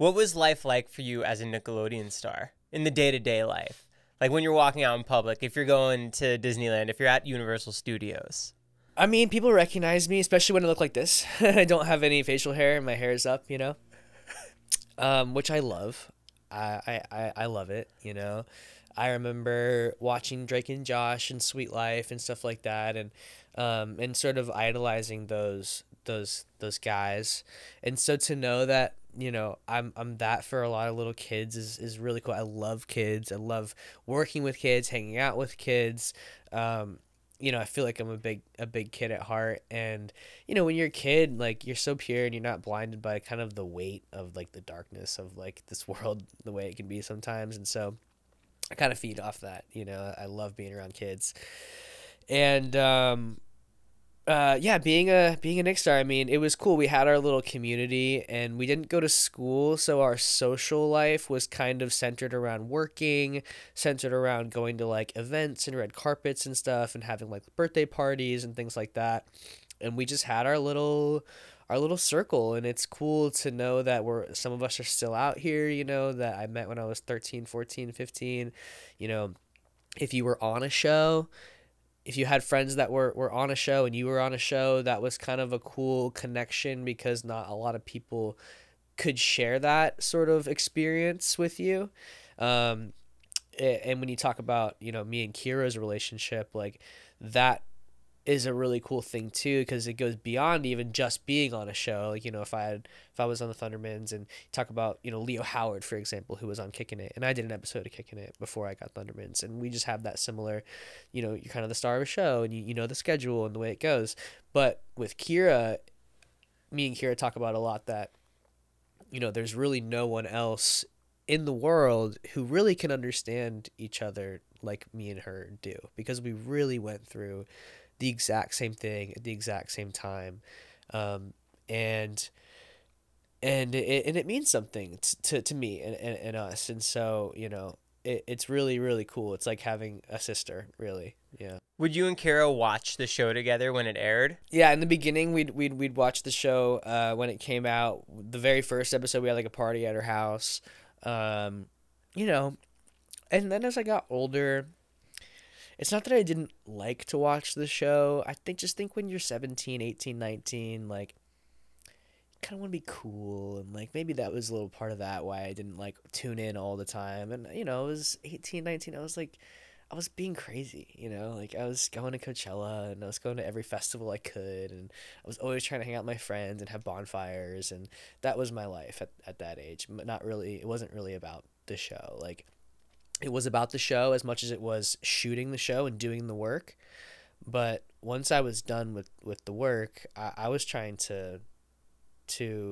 What was life like for you as a Nickelodeon star in the day-to-day life? Like when you're walking out in public, if you're going to Disneyland, if you're at Universal Studios. I mean, people recognize me, especially when I look like this. I don't have any facial hair and my hair is up, which I love. I love it, I remember watching Drake and Josh and Sweet Life and stuff like that, and sort of idolizing those guys. And so to know that, I'm that for a lot of little kids is really cool. I love kids. I love working with kids, hanging out with kids. I feel like I'm a big kid at heart. And, when you're a kid, like, you're so pure and you're not blinded by kind of the weight of, like, the darkness of, like, this world, the way it can be sometimes. And so I kind of feed off that, I love being around kids. And, being a Nick star, I mean, it was cool. We had our little community and we didn't go to school, so our social life was kind of centered around working, centered around going to like events and red carpets and stuff and having like birthday parties and things like that. And we just had our little circle, and it's cool to know that some of us are still out here, that I met when I was 13, 14, 15. If you were on a show, if you had friends that were on a show and you were on a show, that was kind of a cool connection because not a lot of people could share that sort of experience with you. And when you talk about, me and Kira's relationship, like that is a really cool thing too, because it goes beyond even just being on a show. Like, if I was on the Thundermans, and talk about, Leo Howard, for example, who was on Kicking It, and I did an episode of Kicking It before I got Thundermans, and we just have that similar, you're kind of the star of a show, and you know the schedule and the way it goes. But with Kira, me and Kira talk about a lot that, there's really no one else in the world who really can understand each other like me and her do, because we really went through the exact same thing at the exact same time. And it means something to me and us. And so, it's really, really cool. It's like having a sister, really. Yeah. Would you and Kara watch the show together when it aired? Yeah, in the beginning, we'd watch the show when it came out. The very first episode, we had like a party at her house. And then as I got older, it's not that I didn't like to watch the show. I think when you're 17, 18, 19, like, you kind of want to be cool. And, like, maybe that was a little part of that, why I didn't, like, tune in all the time. And, I was 18, 19. I was being crazy, Like, I was going to Coachella, and I was going to every festival I could. And I was always trying to hang out with my friends and have bonfires. And that was my life at that age. But it wasn't really about the show. Like, it was about the show as much as it was shooting the show and doing the work. But once I was done with the work, I was trying to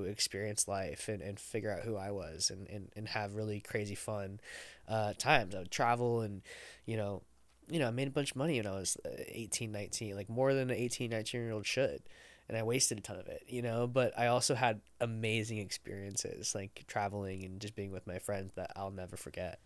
experience life and figure out who I was and have really crazy fun times. I would travel and, I made a bunch of money when I was 18, 19, like more than an 18, 19-year-old should. And I wasted a ton of it, but I also had amazing experiences, like traveling and just being with my friends that I'll never forget.